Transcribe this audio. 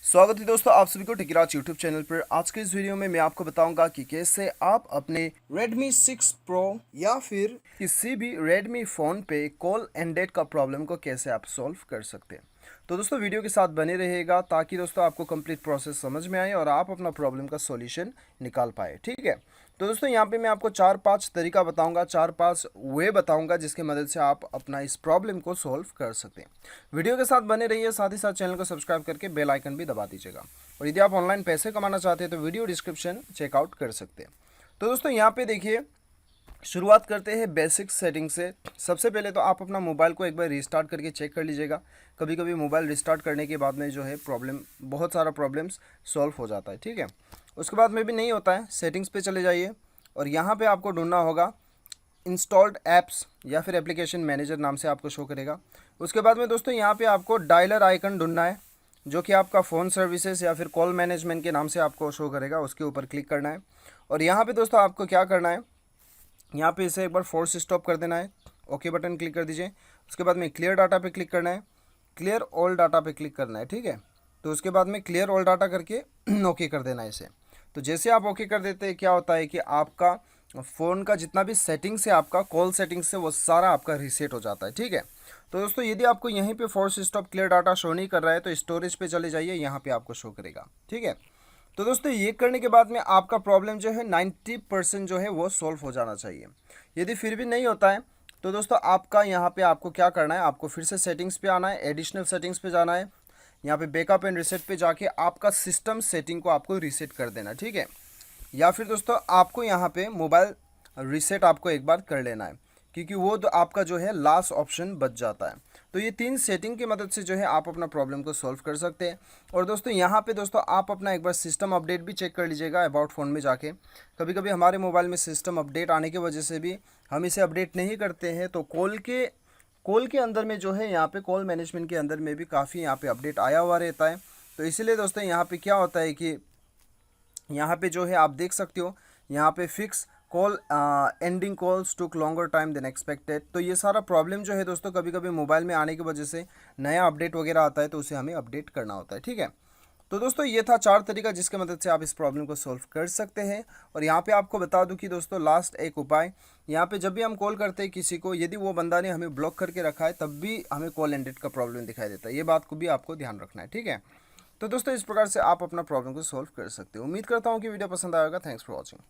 स्वागत है दोस्तों आप सभी को टेकिराज यूट्यूब चैनल पर। आज के इस वीडियो में मैं आपको बताऊंगा कि कैसे आप अपने Redmi 6 Pro या फिर किसी भी Redmi फ़ोन पे कॉल एंड डेट का प्रॉब्लम को कैसे आप सॉल्व कर सकते हैं। तो दोस्तों वीडियो के साथ बने रहिएगा ताकि दोस्तों आपको कंप्लीट प्रोसेस समझ में आए और आप अपना प्रॉब्लम का सॉल्यूशन निकाल पाए। ठीक है, तो दोस्तों यहाँ पे मैं आपको 4-5 तरीका बताऊंगा, 4-5 वे बताऊंगा जिसकी मदद से आप अपना इस प्रॉब्लम को सॉल्व कर सकते हैं। वीडियो के साथ बने रहिए, साथ ही साथ चैनल को सब्सक्राइब करके बेल आइकन भी दबा दीजिएगा। और यदि आप ऑनलाइन पैसे कमाना चाहते हैं तो वीडियो डिस्क्रिप्शन चेकआउट कर सकते हैं। तो दोस्तों यहाँ पे देखिए, शुरुआत करते हैं बेसिक सेटिंग से। सबसे पहले तो आप अपना मोबाइल को एक बार रिस्टार्ट करके चेक कर लीजिएगा। कभी कभी मोबाइल रिस्टार्ट करने के बाद में जो है बहुत सारा प्रॉब्लम्स सॉल्व हो जाता है। ठीक है, उसके बाद में भी नहीं होता है, सेटिंग्स पे चले जाइए और यहाँ पे आपको ढूंढना होगा इंस्टॉल्ड ऐप्स या फिर एप्लीकेशन मैनेजर नाम से आपको शो करेगा। उसके बाद में दोस्तों यहाँ पे आपको डायलर आइकन ढूंढना है जो कि आपका फ़ोन सर्विसेज या फिर कॉल मैनेजमेंट के नाम से आपको शो करेगा। उसके ऊपर क्लिक करना है और यहाँ पे दोस्तों आपको क्या करना है, यहाँ पे इसे एक बार फोर्स स्टॉप कर देना है। ओके बटन क्लिक कर दीजिए। उसके बाद में क्लियर डाटा पे क्लिक करना है, क्लियर ऑल डाटा पे क्लिक करना है। ठीक है, तो उसके बाद में क्लियर ऑल डाटा करके ओके कर देना है इसे। तो जैसे आप ओके कर देते हैं क्या होता है कि आपका फ़ोन का जितना भी सेटिंग्स है, आपका कॉल सेटिंग्स से वो सारा आपका रीसेट हो जाता है। ठीक है, तो दोस्तों यदि आपको यहीं पे force stop clear data show नहीं कर रहा है तो स्टोरेज पे चले जाइए, यहाँ पे आपको शो करेगा। ठीक है, तो दोस्तों ये करने के बाद में आपका प्रॉब्लम जो है 90% जो है वो सॉल्व हो जाना चाहिए। यदि फिर भी नहीं होता है तो दोस्तों आपका यहाँ पे आपको क्या करना है, आपको फिर से सेटिंग्स पे आना है, एडिशनल सेटिंग्स पे जाना है। यहाँ पे बैकअप एंड रीसेट पे जाके आपका सिस्टम सेटिंग को आपको रीसेट कर देना। ठीक है, या फिर दोस्तों आपको यहाँ पे मोबाइल रीसेट आपको एक बार कर लेना है क्योंकि वो तो आपका जो है लास्ट ऑप्शन बच जाता है। तो ये 3 सेटिंग की मदद से जो है आप अपना प्रॉब्लम को सॉल्व कर सकते हैं। और दोस्तों यहाँ पे दोस्तों आप अपना एक बार सिस्टम अपडेट भी चेक कर लीजिएगा अबाउट फ़ोन में जाके। कभी कभी हमारे मोबाइल में सिस्टम अपडेट आने की वजह से भी हम इसे अपडेट नहीं करते हैं, तो कॉल के अंदर में जो है यहाँ पे कॉल मैनेजमेंट के अंदर में भी काफ़ी यहाँ पे अपडेट आया हुआ रहता है। तो इसीलिए दोस्तों यहाँ पे क्या होता है कि यहाँ पे जो है आप देख सकते हो, यहाँ पे फिक्स कॉल एंडिंग कॉल्स टुक लॉन्गर टाइम देन एक्सपेक्टेड। तो ये सारा प्रॉब्लम जो है दोस्तों कभी कभी मोबाइल में आने की वजह से नया अपडेट वगैरह आता है तो उसे हमें अपडेट करना होता है। ठीक है, तो दोस्तों ये था 4 तरीका जिसके मदद से आप इस प्रॉब्लम को सॉल्व कर सकते हैं। और यहाँ पे आपको बता दूं कि दोस्तों लास्ट एक उपाय, यहाँ पे जब भी हम कॉल करते हैं किसी को, यदि वो बंदा ने हमें ब्लॉक करके रखा है तब भी हमें कॉल एंडेड का प्रॉब्लम दिखाई देता है। ये बात को भी आपको ध्यान रखना है। ठीक है, तो दोस्तों इस प्रकार से आप अपना प्रॉब्लम को सॉल्व कर सकते हो। उम्मीद करता हूँ कि वीडियो पसंद आएगा। Thanks for watching.